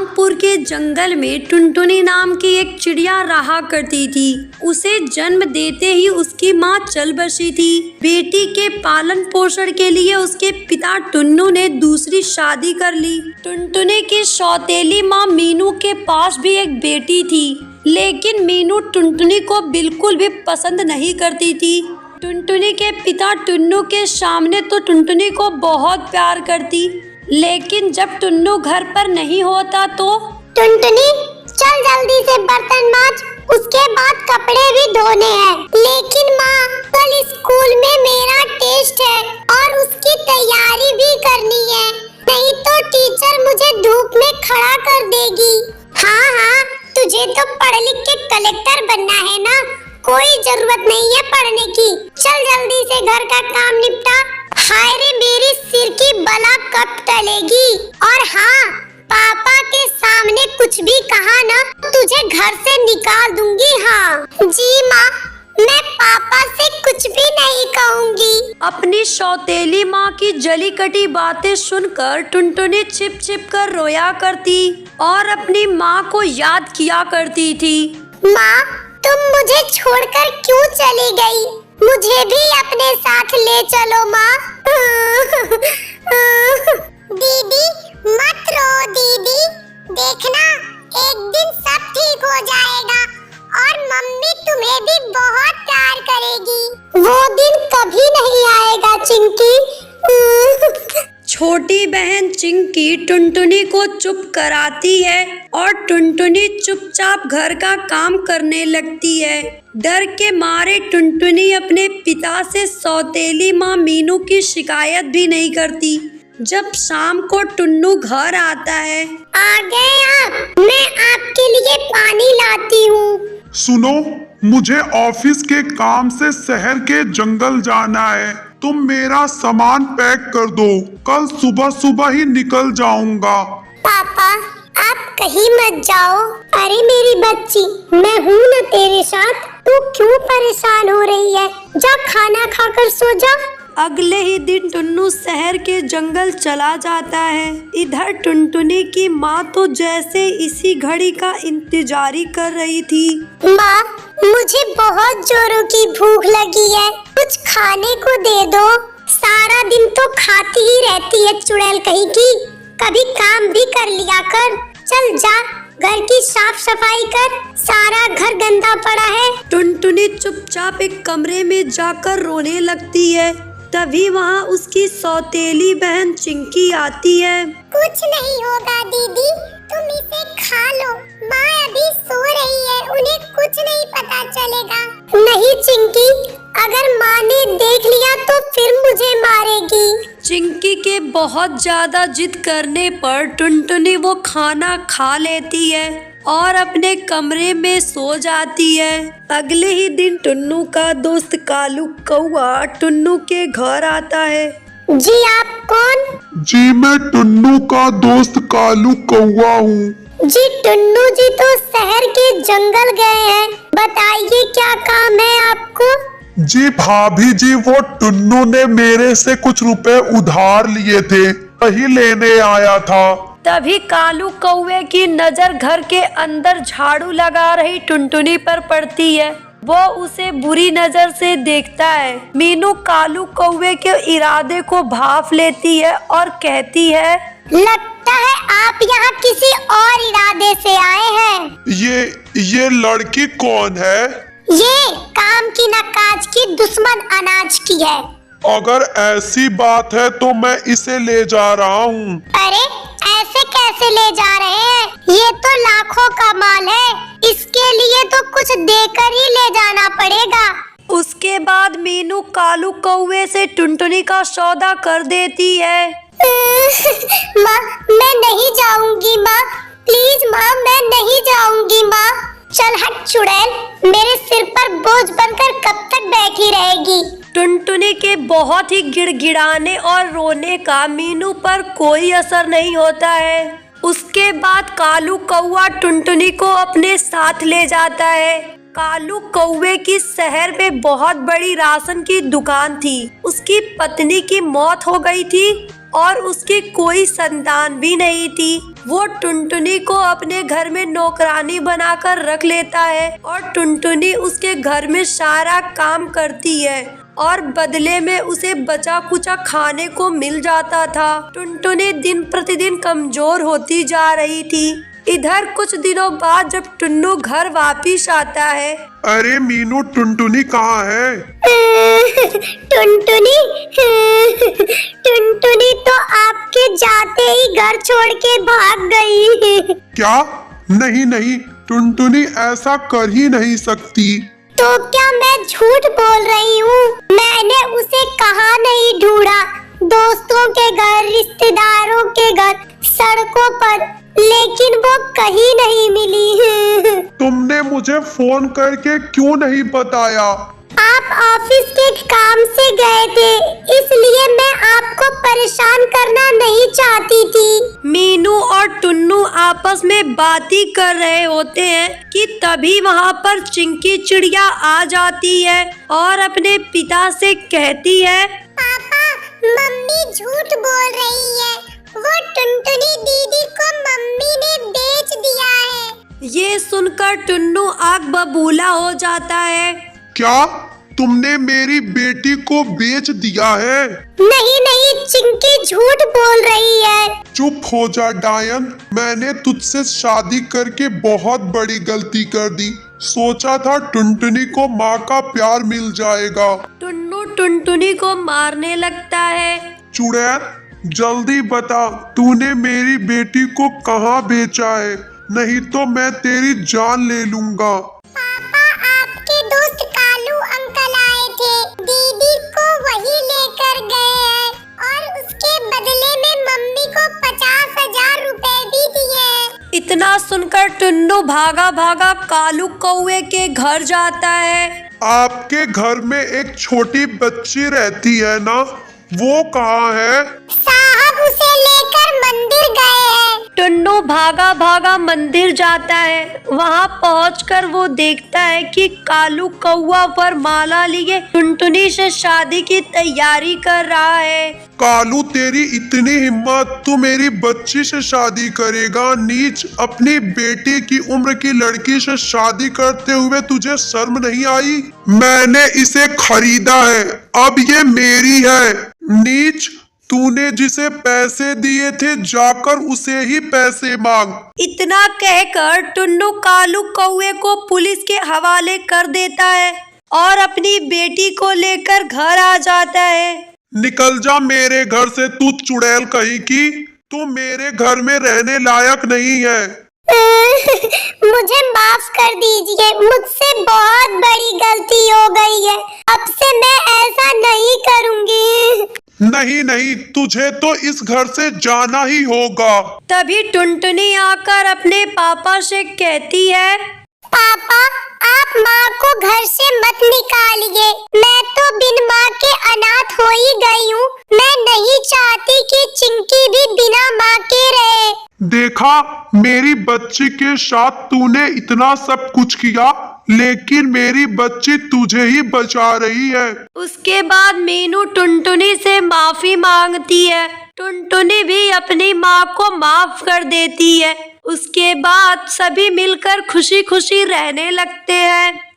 रामपुर के जंगल में टुनटुनी नाम की एक चिड़िया रहा करती थी। उसे जन्म देते ही उसकी माँ चल बसी थी। बेटी के पालन पोषण के लिए उसके पिता टुन्नू ने दूसरी शादी कर ली। टुनटुनी की सौतेली माँ मीनू के पास भी एक बेटी थी, लेकिन मीनू टुनटुनी को बिल्कुल भी पसंद नहीं करती थी। टुनटुनी के पिता टुन्नू के सामने तो टुनटुनी को बहुत प्यार करती, लेकिन जब टुन्नू घर पर नहीं होता तो टुनटुनी चल जल्दी से बर्तन मांज, उसके बाद कपड़े भी धोने हैं। लेकिन माँ कल स्कूल में मेरा टेस्ट है और उसकी तैयारी भी करनी है, नहीं तो टीचर मुझे धूप में खड़ा कर देगी। हाँ हाँ, तुझे तो पढ़ लिख के कलेक्टर बनना है ना, कोई जरूरत नहीं है पढ़ने की। चल जल्दी से घर का काम निपटा। हाय रे मेरी सिर की बला कब टलेगी। और हाँ, पापा के सामने कुछ भी कहा ना, तुझे घर से निकाल दूंगी। हाँ जी माँ, मैं पापा से कुछ भी नहीं कहूँगी। अपनी सौतेली माँ की जली कटी बातें सुनकर टुनटुनी छिप छिप कर रोया करती और अपनी माँ को याद किया करती थी। माँ, तुम मुझे छोड़कर क्यों चली गई? मुझे भी अपने साथ ले चलो माँ। दीदी मत रो दीदी, देखना एक दिन सब ठीक हो जाएगा और मम्मी तुम्हें भी बहुत प्यार करेगी। वो दिन कभी नहीं आएगा चिंकी। छोटी बहन चिंकी टुनटुनी को चुप कराती है और टुनटुनी चुपचाप घर का काम करने लगती है। डर के मारे टुनटुनी अपने पिता से सौतेली माँ मीनू की शिकायत भी नहीं करती। जब शाम को टुन्नू घर आता है। आ गए आप, मैं आपके लिए पानी लाती हूँ। सुनो, मुझे ऑफिस के काम से शहर के जंगल जाना है। तुम मेरा सामान पैक कर दो, कल सुबह सुबह ही निकल जाऊंगा। पापा आप कहीं मत जाओ। अरे मेरी बच्ची, मैं हूँ ना तेरे साथ, तू क्यों परेशान हो रही है? जा खाना खाकर सो जा। अगले ही दिन टुन्नू शहर के जंगल चला जाता है। इधर टुनटुनी की माँ तो जैसे इसी घड़ी का इंतजारी कर रही थी। माँ, मुझे बहुत जोरों की भूख लगी है, कुछ खाने को दे दो। सारा दिन तो खाती ही रहती है चुड़ैल कहीं की, कभी काम भी कर लिया कर। चल जा, घर की साफ सफाई कर, सारा घर गंदा पड़ा है। टुनटुनी चुपचाप एक कमरे में जाकर रोने लगती है। तभी वहाँ उसकी सौतेली बहन चिंकी आती है। कुछ नहीं होगा दीदी, तुम इसे खा लो। माँ अभी सो रही है, उन्हें कुछ नहीं पता चलेगा। नहीं चिंकी, अगर माँ ने देख लिया तो फिर मुझे मारेगी। चिंकी के बहुत ज्यादा जिद करने पर टुनटुनी वो खाना खा लेती है और अपने कमरे में सो जाती है। अगले ही दिन टुन्नू का दोस्त कालू कौआ टुन्नू के घर आता है। जी आप कौन? जी मैं टुन्नू का दोस्त कालू कौआ हूँ। जी टुन्नू जी तो शहर के जंगल गए हैं, बताइए क्या काम है आपको? जी भाभी जी, वो टुन्नू ने मेरे से कुछ रुपए उधार लिए थे, वही लेने आया था। तभी कालू कौवे की नजर घर के अंदर झाड़ू लगा रही टुनटुनी पर पड़ती है। वो उसे बुरी नजर से देखता है। मीनू कालू कौवे के इरादे को भांप लेती है और कहती है, लगता है आप यहाँ किसी और इरादे से आए हैं। ये लड़की कौन है? ये काम की न काज की दुश्मन अनाज की है। अगर ऐसी बात है तो मैं इसे ले जा रहा हूँ। अरे ऐसे कैसे ले जा रहे हैं? ये तो लाखों का माल है, इसके लिए तो कुछ देकर ही ले जाना पड़ेगा। उसके बाद मीनू कालू कौवे से टुनटुनी का सौदा कर देती है। माँ मैं नहीं जाऊंगी माँ, प्लीज माँ मैं नहीं जाऊंगी माँ। चल हट चुड़ैल, मेरे सिर पर बोझ बनकर कब तक बैठी रहेगी। टुनटुनी के बहुत ही गिड़गिड़ाने और रोने का मीनू पर कोई असर नहीं होता है। उसके बाद कालू कौवा टुनटुनी को अपने साथ ले जाता है। कालू कौवे की शहर में बहुत बड़ी राशन की दुकान थी। उसकी पत्नी की मौत हो गई थी और उसकी कोई संतान भी नहीं थी। वो टुनटुनी को अपने घर में नौकरानी बनाकर रख लेता है और टुनटुनी उसके घर में सारा काम करती है और बदले में उसे बचा कुचा खाने को मिल जाता था। टुनटुनी दिन प्रतिदिन कमजोर होती जा रही थी। इधर कुछ दिनों बाद जब टुन्नू घर वापिस आता है। अरे मीनू, टुनटुनी कहाँ है? टुनटुनी टुनटुनी तो आपके जाते ही घर छोड़ के भाग गई। क्या? नहीं नहीं, टुनटुनी ऐसा कर ही नहीं सकती। तो क्या मैं झूठ बोल रही हूँ? मैंने उसे कहाँ नहीं ढूंढा, दोस्तों के घर, रिश्तेदारों के घर, सड़कों पर, लेकिन वो कहीं नहीं मिली। तुमने मुझे फोन करके क्यों नहीं बताया? आप ऑफिस के काम से गए थे, इसलिए मैं आपको परेशान करना नहीं चाहती थी। मीनू और टुन्नू आपस में बातें कर रहे होते हैं कि तभी वहाँ पर चिंकी चिड़िया आ जाती है और अपने पिता से कहती है, पापा, मम्मी झूठ बोल रही है, वो टुनटुनी दीदी को मम्मी ने बेच दिया है। ये सुनकर टुन्नू आग बबूला हो जाता है। क्या तुमने मेरी बेटी को बेच दिया है? नहीं नहीं, चिंकी झूठ बोल रही है। चुप हो जा डायन, मैंने तुझसे शादी करके बहुत बड़ी गलती कर दी। सोचा था टुनटुनी को माँ का प्यार मिल जाएगा। टुन्नू टुनटुनी को मारने लगता है। चुड़ैल, जल्दी बता, तूने मेरी बेटी को कहाँ बेचा है, नहीं तो मैं तेरी जान ले लूंगा। पापा, आपके दोस्त कालू अंकल आए थे, दीदी को वही लेकर गए हैं और उसके बदले में मम्मी को 50,000 रुपए भी दिए हैं। इतना सुनकर टुन्नू भागा भागा कालू कौवे के घर जाता है। आपके घर में एक छोटी बच्ची रहती है ना, वो कहाँ है? साहब, उसे लेकर मंदिर गए हैं। टुन्नू भागा भागा मंदिर जाता है। वहाँ पहुंचकर वो देखता है कि कालू कौवा वरमाला लिए टुनटुनी से शादी की तैयारी कर रहा है। कालू, तेरी इतनी हिम्मत, तू मेरी बच्ची से शादी करेगा? नीच, अपनी बेटी की उम्र की लड़की से शादी करते हुए तुझे शर्म नहीं आई? मैंने इसे खरीदा है, अब ये मेरी है। नीच, तूने जिसे पैसे दिए थे जाकर उसे ही पैसे मांग। इतना कहकर टुन्नू कालू कौवे को पुलिस के हवाले कर देता है और अपनी बेटी को लेकर घर आ जाता है। निकल जा मेरे घर से, तू चुड़ैल कहीं की, तू मेरे घर में रहने लायक नहीं है। मुझे माफ कर दीजिए, मुझसे बहुत बड़ी गलती हो गई है, अब से मैं ऐसा नहीं करूँगी। नहीं नहीं, तुझे तो इस घर से जाना ही होगा। तभी टुनटुनी आकर अपने पापा से कहती है, पापा, आप माँ को घर से मत निकालिए, मैं तो बिन माँ के अनाथ हो ही गई हूँ। मैं नहीं चाहती कि चिंकी भी बिना माँ के रहे। देखा, मेरी बच्ची के साथ तूने इतना सब कुछ किया, लेकिन मेरी बच्ची तुझे ही बचा रही है। उसके बाद मीनू टुनटुनी से माफी मांगती है। टुनटुनी भी अपनी माँ को माफ कर देती है। उसके बाद सभी मिलकर खुशी खुशी रहने लगते हैं।